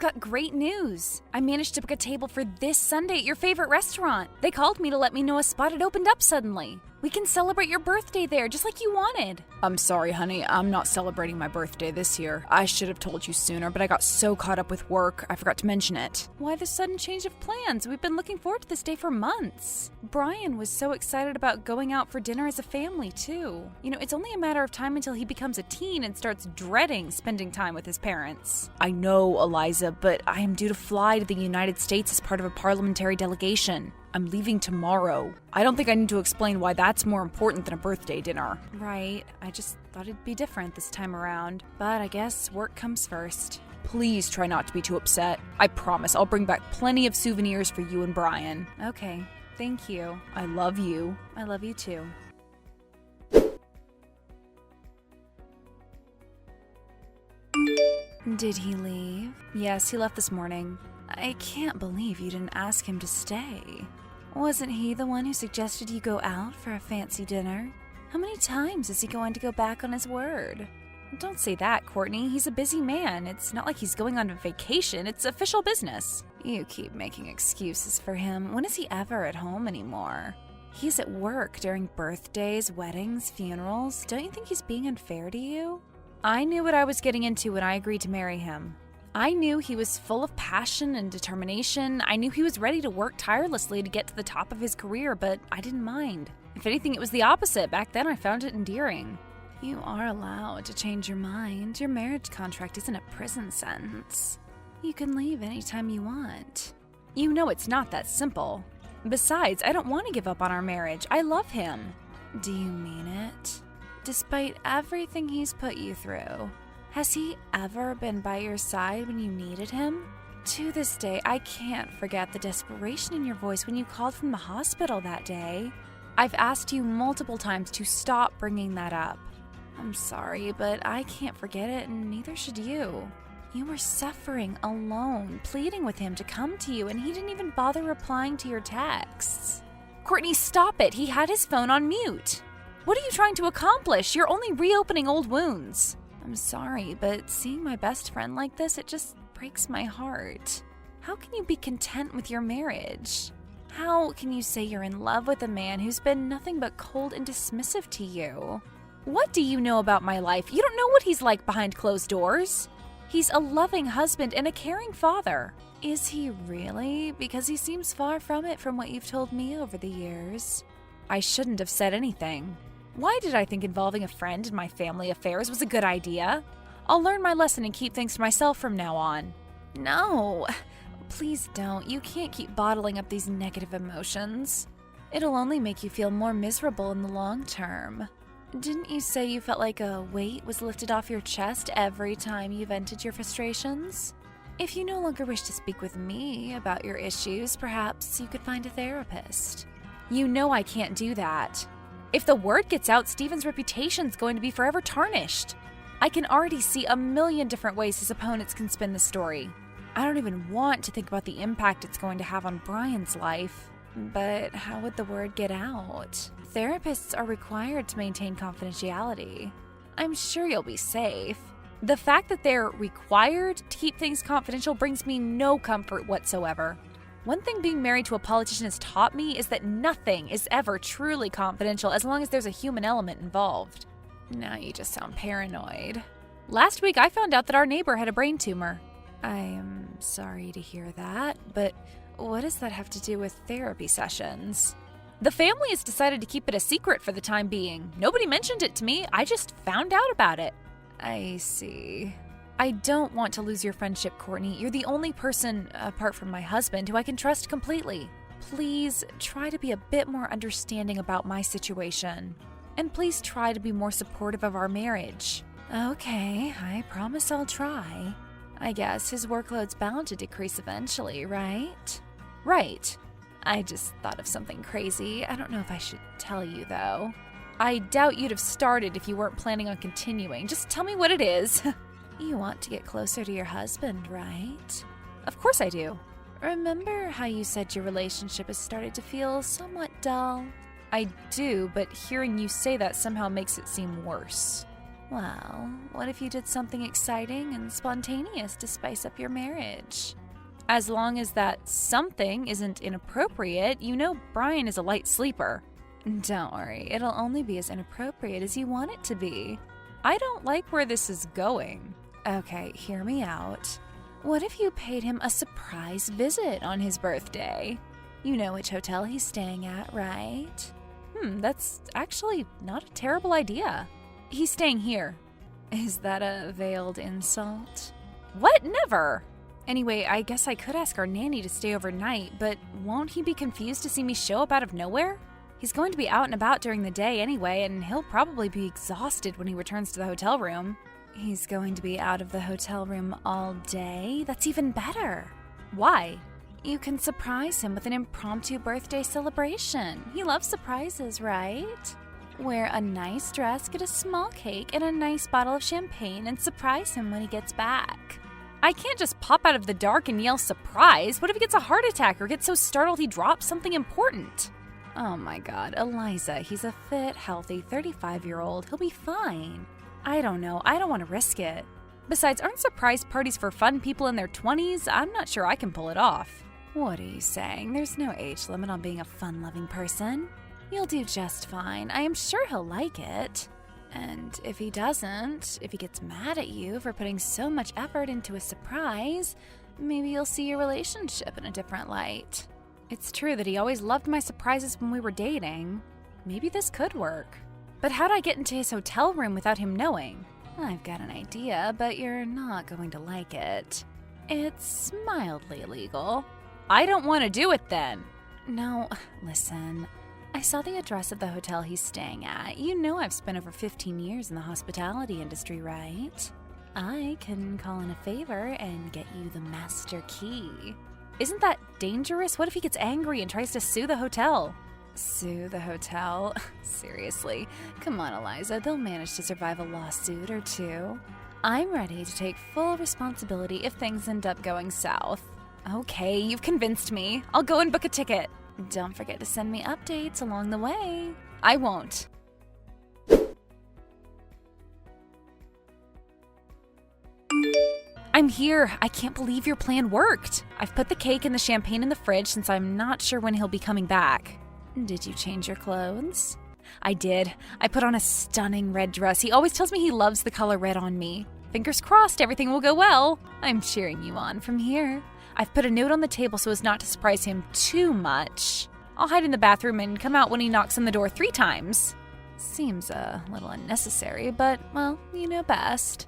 got great news. I managed to book a table for this Sunday at your favorite restaurant. They called me to let me know a spot had opened up suddenly. We can celebrate your birthday there, just like you wanted. I'm sorry, honey. I'm not celebrating my birthday this year. I should have told you sooner, but I got so caught up with work, I forgot to mention it. Why the sudden change of plans? We've been looking forward to this day for months. Brian was so excited about going out for dinner as a family, too. It's only a matter of time until he becomes a teen and starts dreading spending time with his parents. I know, Eliza, but I am due to fly to the United States as part of a parliamentary delegation. I'm leaving tomorrow. I don't think I need to explain why that's more important than a birthday dinner. Right. I just thought it'd be different this time around. But I guess work comes first. Please try not to be too upset. I promise I'll bring back plenty of souvenirs for you and Brian. Okay. Thank you. I love you. I love you too. Did he leave? Yes, he left this morning. I can't believe you didn't ask him to stay. Wasn't he the one who suggested you go out for a fancy dinner? How many times is he going to go back on his word? Don't say that, Courtney. He's a busy man. It's not like he's going on a vacation. It's official business. You keep making excuses for him. When is he ever at home anymore? He's at work during birthdays, weddings, funerals. Don't you think he's being unfair to you? I knew what I was getting into when I agreed to marry him. I knew he was full of passion and determination. I knew he was ready to work tirelessly to get to the top of his career, but I didn't mind. If anything, it was the opposite. Back then, I found it endearing. You are allowed to change your mind. Your marriage contract isn't a prison sentence. You can leave anytime you want. You know it's not that simple. Besides, I don't want to give up on our marriage. I love him. Do you mean it? Despite everything he's put you through, has he ever been by your side when you needed him? To this day, I can't forget the desperation in your voice when you called from the hospital that day. I've asked you multiple times to stop bringing that up. I'm sorry, but I can't forget it, and neither should you. You were suffering alone, pleading with him to come to you, and he didn't even bother replying to your texts. Courtney, stop it! He had his phone on mute. What are you trying to accomplish? You're only reopening old wounds. I'm sorry, but seeing my best friend like this, it just breaks my heart. How can you be content with your marriage? How can you say you're in love with a man who's been nothing but cold and dismissive to you? What do you know about my life? You don't know what he's like behind closed doors. He's a loving husband and a caring father. Is he really? Because he seems far from it from what you've told me over the years. I shouldn't have said anything. Why did I think involving a friend in my family affairs was a good idea? I'll learn my lesson and keep things to myself from now on. No, please don't. You can't keep bottling up these negative emotions. It'll only make you feel more miserable in the long term. Didn't you say you felt like a weight was lifted off your chest every time you vented your frustrations? If you no longer wish to speak with me about your issues, perhaps you could find a therapist. You know I can't do that. If the word gets out, Steven's reputation's going to be forever tarnished. I can already see a million different ways his opponents can spin the story. I don't even want to think about the impact it's going to have on Brian's life. But how would the word get out? Therapists are required to maintain confidentiality. I'm sure you'll be safe. The fact that they're required to keep things confidential brings me no comfort whatsoever. One thing being married to a politician has taught me is that nothing is ever truly confidential as long as there's a human element involved. Now you just sound paranoid. Last week I found out that our neighbor had a brain tumor. I am sorry to hear that, but what does that have to do with therapy sessions? The family has decided to keep it a secret for the time being. Nobody mentioned it to me. I just found out about it. I see. I don't want to lose your friendship, Courtney. You're the only person, apart from my husband, who I can trust completely. Please try to be a bit more understanding about my situation. And please try to be more supportive of our marriage. Okay, I promise I'll try. I guess his workload's bound to decrease eventually, right? Right. I just thought of something crazy. I don't know if I should tell you, though. I doubt you'd have started if you weren't planning on continuing. Just tell me what it is. You want to get closer to your husband, right? Of course I do. Remember how you said your relationship has started to feel somewhat dull? I do, but hearing you say that somehow makes it seem worse. Well, what if you did something exciting and spontaneous to spice up your marriage? As long as that something isn't inappropriate, you know Brian is a light sleeper. Don't worry, it'll only be as inappropriate as you want it to be. I don't like where this is going. Okay, hear me out. What if you paid him a surprise visit on his birthday? You know which hotel he's staying at, right? That's actually not a terrible idea. He's staying here. Is that a veiled insult? What? Never! Anyway, I guess I could ask our nanny to stay overnight, but won't he be confused to see me show up out of nowhere? He's going to be out and about during the day anyway, and he'll probably be exhausted when he returns to the hotel room. He's going to be out of the hotel room all day? That's even better. Why? You can surprise him with an impromptu birthday celebration. He loves surprises, right? Wear a nice dress, get a small cake, and a nice bottle of champagne, and surprise him when he gets back. I can't just pop out of the dark and yell surprise. What if he gets a heart attack or gets so startled he drops something important? Oh my God, Eliza, he's a fit, healthy 35-year-old. He'll be fine. I don't know. I don't want to risk it. Besides, aren't surprise parties for fun people in their 20s? I'm not sure I can pull it off. What are you saying? There's no age limit on being a fun-loving person. You'll do just fine. I am sure he'll like it. And if he doesn't, if he gets mad at you for putting so much effort into a surprise, maybe you'll see your relationship in a different light. It's true that he always loved my surprises when we were dating. Maybe this could work. But how'd I get into his hotel room without him knowing? I've got an idea, but you're not going to like it. It's mildly illegal. I don't want to do it then. No, listen. I saw the address of the hotel he's staying at. You know I've spent over 15 years in the hospitality industry, right? I can call in a favor and get you the master key. Isn't that dangerous? What if he gets angry and tries to sue the hotel? Sue the hotel? Seriously. Come on, Eliza. They'll manage to survive a lawsuit or two. I'm ready to take full responsibility if things end up going south. Okay, you've convinced me. I'll go and book a ticket. Don't forget to send me updates along the way. I won't. I'm here. I can't believe your plan worked. I've put the cake and the champagne in the fridge since I'm not sure when he'll be coming back. Did you change your clothes? I did. I put on a stunning red dress. He always tells me he loves the color red on me. Fingers crossed everything will go well. I'm cheering you on from here. I've put a note on the table so as not to surprise him too much. I'll hide in the bathroom and come out when he knocks on the door 3 times. Seems a little unnecessary, but, well, you know best.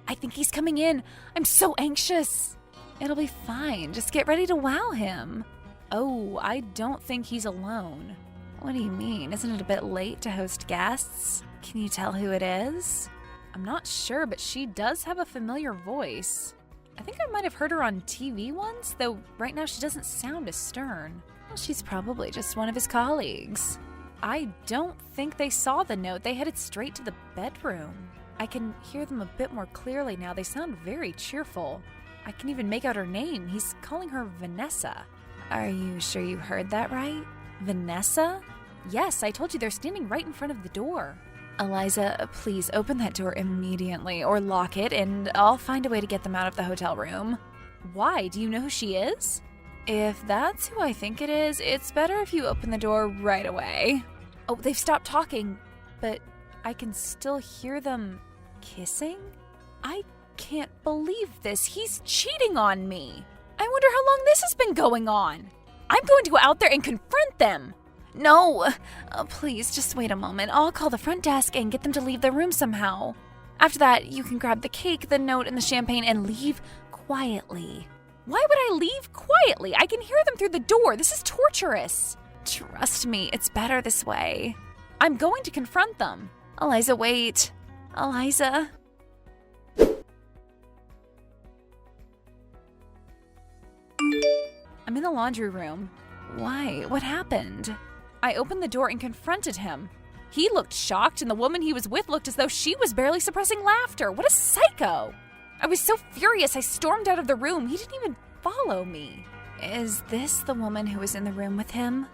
I think he's coming in. I'm so anxious. It'll be fine. Just get ready to wow him. Oh, I don't think he's alone. What do you mean? Isn't it a bit late to host guests? Can you tell who it is? I'm not sure, but she does have a familiar voice. I think I might have heard her on TV once, though right now she doesn't sound as stern. Well, she's probably just one of his colleagues. I don't think they saw the note. They headed straight to the bedroom. I can hear them a bit more clearly now. They sound very cheerful. I can even make out her name. He's calling her Vanessa. Are you sure you heard that right? Vanessa? Yes, I told you they're standing right in front of the door. Eliza, please open that door immediately or lock it and I'll find a way to get them out of the hotel room. Why? Do you know who she is? If that's who I think it is, it's better if you open the door right away. Oh, they've stopped talking, but I can still hear them kissing? I can't believe this. He's cheating on me. I wonder how long this has been going on. I'm going to go out there and confront them. No, please just wait a moment. I'll call the front desk and get them to leave the room somehow. After that, you can grab the cake, the note, and the champagne and leave quietly. Why would I leave quietly? I can hear them through the door. This is torturous. Trust me, it's better this way. I'm going to confront them. Eliza, wait. Eliza. I'm in the laundry room. Why? What happened? I opened the door and confronted him. He looked shocked, and the woman he was with looked as though she was barely suppressing laughter. What a psycho! I was so furious I stormed out of the room. He didn't even follow me. Is this the woman who was in the room with him?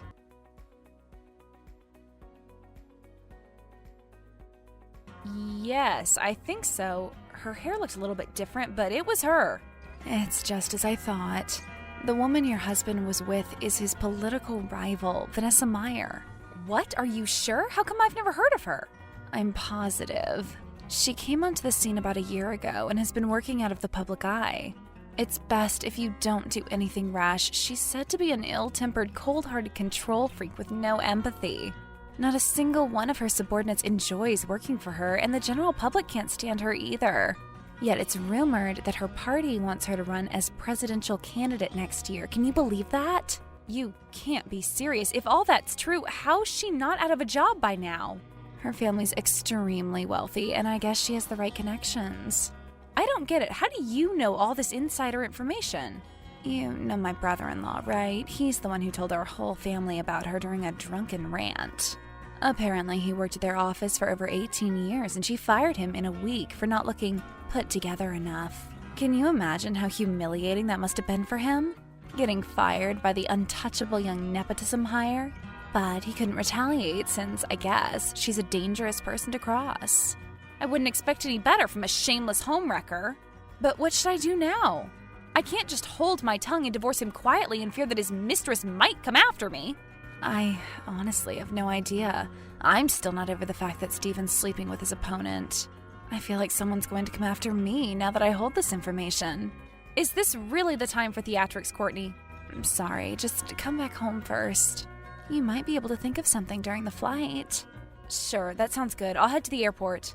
Yes, I think so. Her hair looked a little bit different, but it was her. It's just as I thought. The woman your husband was with is his political rival, Vanessa Meyer. What? Are you sure? How come I've never heard of her? I'm positive. She came onto the scene about a year ago and has been working out of the public eye. It's best if you don't do anything rash. She's said to be an ill-tempered, cold-hearted control freak with no empathy. Not a single one of her subordinates enjoys working for her, and the general public can't stand her either. Yet it's rumored that her party wants her to run as presidential candidate next year. Can you believe that? You can't be serious. If all that's true, how's she not out of a job by now? Her family's extremely wealthy, and I guess she has the right connections. I don't get it. How do you know all this insider information? You know my brother-in-law, right? He's the one who told our whole family about her during a drunken rant. Apparently, he worked at their office for over 18 years, and she fired him in a week for not looking put together enough. Can you imagine how humiliating that must have been for him? Getting fired by the untouchable young nepotism hire? But he couldn't retaliate since, I guess, she's a dangerous person to cross. I wouldn't expect any better from a shameless homewrecker. But what should I do now? I can't just hold my tongue and divorce him quietly in fear that his mistress might come after me. I honestly have no idea. I'm still not over the fact that Steven's sleeping with his opponent. I feel like someone's going to come after me now that I hold this information. Is this really the time for theatrics, Courtney? I'm sorry, just come back home first. You might be able to think of something during the flight. Sure, that sounds good. I'll head to the airport.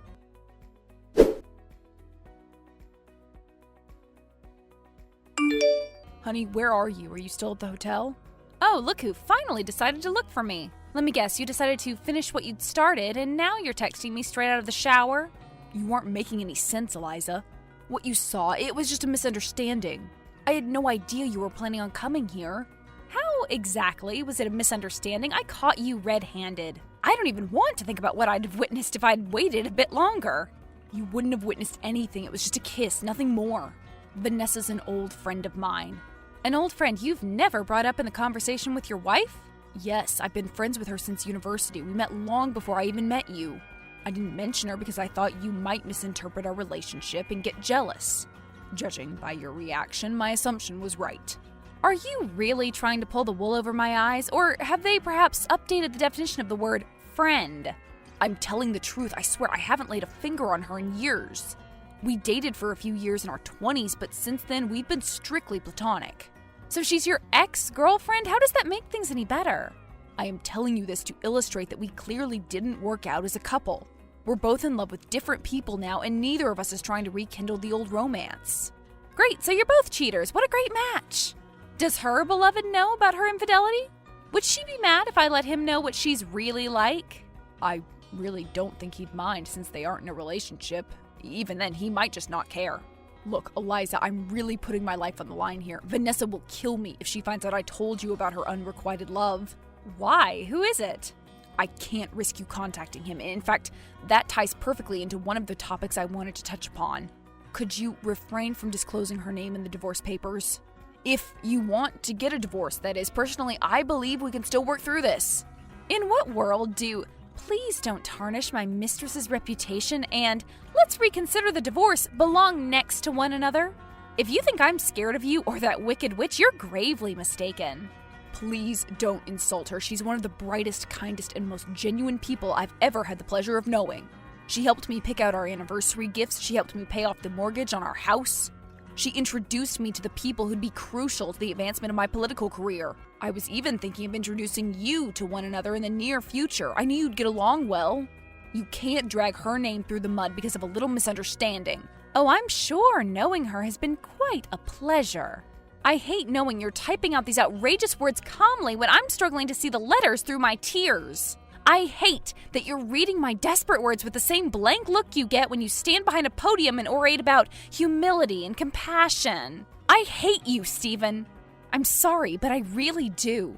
Honey, where are you? Are you still at the hotel? Oh, look who finally decided to look for me. Let me guess, you decided to finish what you'd started, and now you're texting me straight out of the shower? You aren't making any sense, Eliza. What you saw, it was just a misunderstanding. I had no idea you were planning on coming here. How exactly was it a misunderstanding? I caught you red-handed. I don't even want to think about what I'd have witnessed if I'd waited a bit longer. You wouldn't have witnessed anything. It was just a kiss, nothing more. Vanessa's an old friend of mine. An old friend you've never brought up in the conversation with your wife? Yes, I've been friends with her since university. We met long before I even met you. I didn't mention her because I thought you might misinterpret our relationship and get jealous. Judging by your reaction, my assumption was right. Are you really trying to pull the wool over my eyes, or have they perhaps updated the definition of the word friend? I'm telling the truth. I swear I haven't laid a finger on her in years. We dated for a few years in our 20s, but since then we've been strictly platonic. So she's your ex-girlfriend? How does that make things any better? I am telling you this to illustrate that we clearly didn't work out as a couple. We're both in love with different people now, and neither of us is trying to rekindle the old romance. Great, so you're both cheaters. What a great match. Does her beloved know about her infidelity? Would she be mad if I let him know what she's really like? I really don't think he'd mind since they aren't in a relationship. Even then, he might just not care. Look, Eliza, I'm really putting my life on the line here. Vanessa will kill me if she finds out I told you about her unrequited love. Why? Who is it? I can't risk you contacting him. In fact, that ties perfectly into one of the topics I wanted to touch upon. Could you refrain from disclosing her name in the divorce papers? If you want to get a divorce, that is. Personally, I believe we can still work through this. In what world do... Please don't tarnish my mistress's reputation, and let's reconsider the divorce belong next to one another? If you think I'm scared of you or that wicked witch, you're gravely mistaken. Please don't insult her. She's one of the brightest, kindest, and most genuine people I've ever had the pleasure of knowing. She helped me pick out our anniversary gifts. She helped me pay off the mortgage on our house. She introduced me to the people who'd be crucial to the advancement of my political career. I was even thinking of introducing you to one another in the near future. I knew you'd get along well. You can't drag her name through the mud because of a little misunderstanding. Oh, I'm sure knowing her has been quite a pleasure. I hate knowing you're typing out these outrageous words calmly when I'm struggling to see the letters through my tears. I hate that you're reading my desperate words with the same blank look you get when you stand behind a podium and orate about humility and compassion. I hate you, Stephen. I'm sorry, but I really do.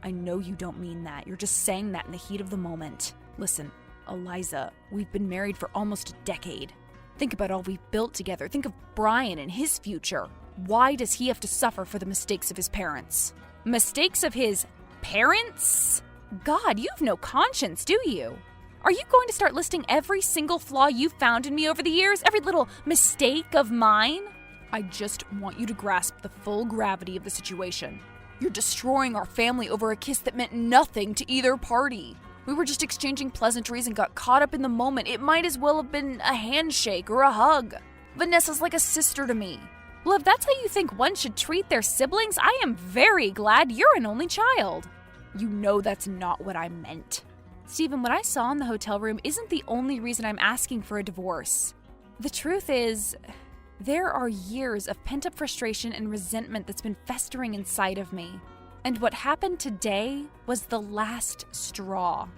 I know you don't mean that. You're just saying that in the heat of the moment. Listen, Eliza, we've been married for almost a decade. Think about all we've built together. Think of Brian and his future. Why does he have to suffer for the mistakes of his parents? Mistakes of his parents? God, you have no conscience, do you? Are you going to start listing every single flaw you've found in me over the years? Every little mistake of mine? I just want you to grasp the full gravity of the situation. You're destroying our family over a kiss that meant nothing to either party. We were just exchanging pleasantries and got caught up in the moment. It might as well have been a handshake or a hug. Vanessa's like a sister to me. Well, if that's how you think one should treat their siblings, I am very glad you're an only child. You know that's not what I meant. Stephen, what I saw in the hotel room isn't the only reason I'm asking for a divorce. The truth is, there are years of pent-up frustration and resentment that's been festering inside of me. And what happened today was the last straw.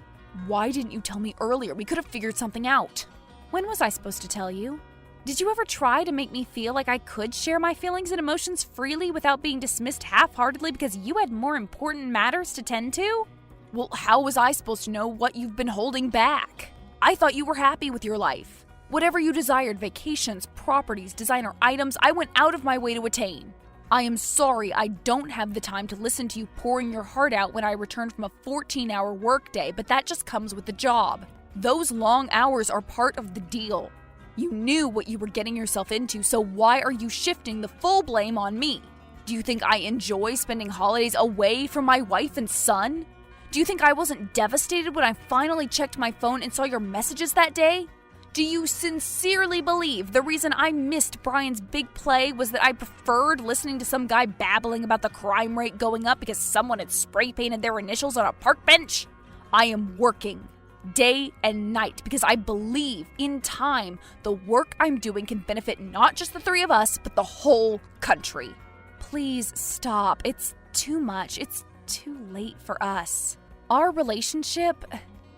Why didn't you tell me earlier? We could have figured something out. When was I supposed to tell you? Did you ever try to make me feel like I could share my feelings and emotions freely without being dismissed half-heartedly because you had more important matters to tend to? Well, how was I supposed to know what you've been holding back? I thought you were happy with your life. Whatever you desired, vacations, properties, designer items, I went out of my way to attain. I am sorry I don't have the time to listen to you pouring your heart out when I return from a 14-hour workday, but that just comes with the job. Those long hours are part of the deal. You knew what you were getting yourself into, so why are you shifting the full blame on me? Do you think I enjoy spending holidays away from my wife and son? Do you think I wasn't devastated when I finally checked my phone and saw your messages that day? Do you sincerely believe the reason I missed Brian's big play was that I preferred listening to some guy babbling about the crime rate going up because someone had spray painted their initials on a park bench? I am working day and night because I believe in time the work I'm doing can benefit not just the three of us, but the whole country. Please stop. It's too much. It's too late for us. Our relationship,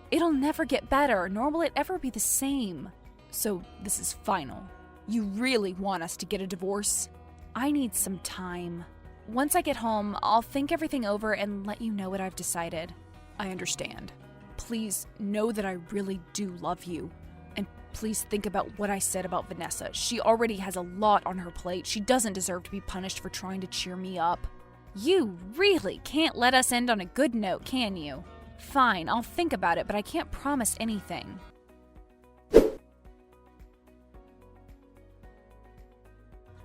it'll never get better, nor will it ever be the same. So this is final. You really want us to get a divorce? I need some time. Once I get home, I'll think everything over and let you know what I've decided. I understand. Please know that I really do love you. And please think about what I said about Vanessa. She already has a lot on her plate. She doesn't deserve to be punished for trying to cheer me up. You really can't let us end on a good note, can you? Fine, I'll think about it, but I can't promise anything.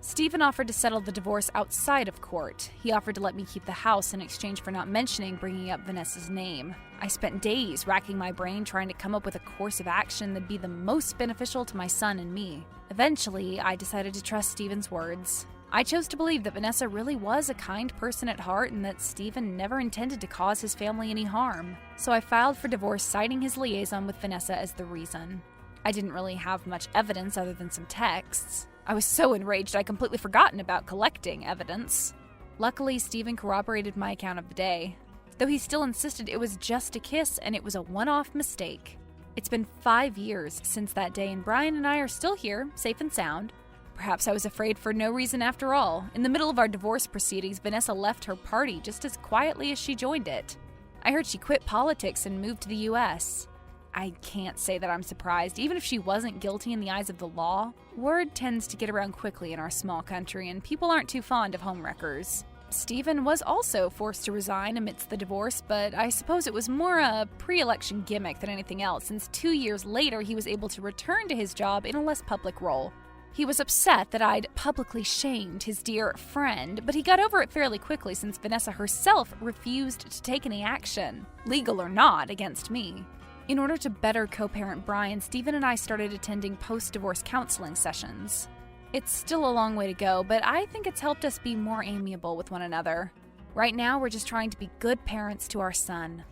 Stephen offered to settle the divorce outside of court. He offered to let me keep the house in exchange for not mentioning bringing up Vanessa's name. I spent days racking my brain trying to come up with a course of action that'd be the most beneficial to my son and me. Eventually, I decided to trust Stephen's words. I chose to believe that Vanessa really was a kind person at heart and that Stephen never intended to cause his family any harm. So I filed for divorce, citing his liaison with Vanessa as the reason. I didn't really have much evidence other than some texts. I was so enraged I'd completely forgotten about collecting evidence. Luckily, Stephen corroborated my account of the day, though he still insisted it was just a kiss and it was a one-off mistake. It's been 5 years since that day and Brian and I are still here, safe and sound. Perhaps I was afraid for no reason after all. In the middle of our divorce proceedings, Vanessa left her party just as quietly as she joined it. I heard she quit politics and moved to the US. I can't say that I'm surprised. Even if she wasn't guilty in the eyes of the law, word tends to get around quickly in our small country, and people aren't too fond of homewreckers. Stephen was also forced to resign amidst the divorce, but I suppose it was more a pre-election gimmick than anything else, since 2 years later he was able to return to his job in a less public role. He was upset that I'd publicly shamed his dear friend, but he got over it fairly quickly since Vanessa herself refused to take any action, legal or not, against me. In order to better co-parent Brian, Stephen and I started attending post-divorce counseling sessions. It's still a long way to go, but I think it's helped us be more amiable with one another. Right now, we're just trying to be good parents to our son.